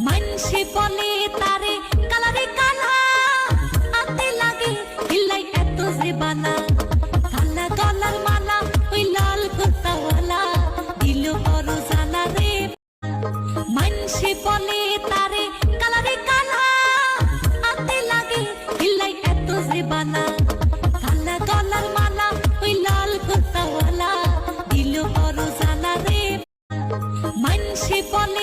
মানসে বলে তারে কালারে কালা, আতে লাগে হিলাই এত যে বালা। কালা গলার মালা ওই লাল কুর্তাওয়ালা, দিল বড় জ্বালা রে। মানসে বলে তারে কালারে কালা, আতে লাগে হিলাই এত যে বালা। কালা গলার মালা ওই লাল কুর্তাওয়ালা, দিল বড় জ্বালা রে। মানসে বলে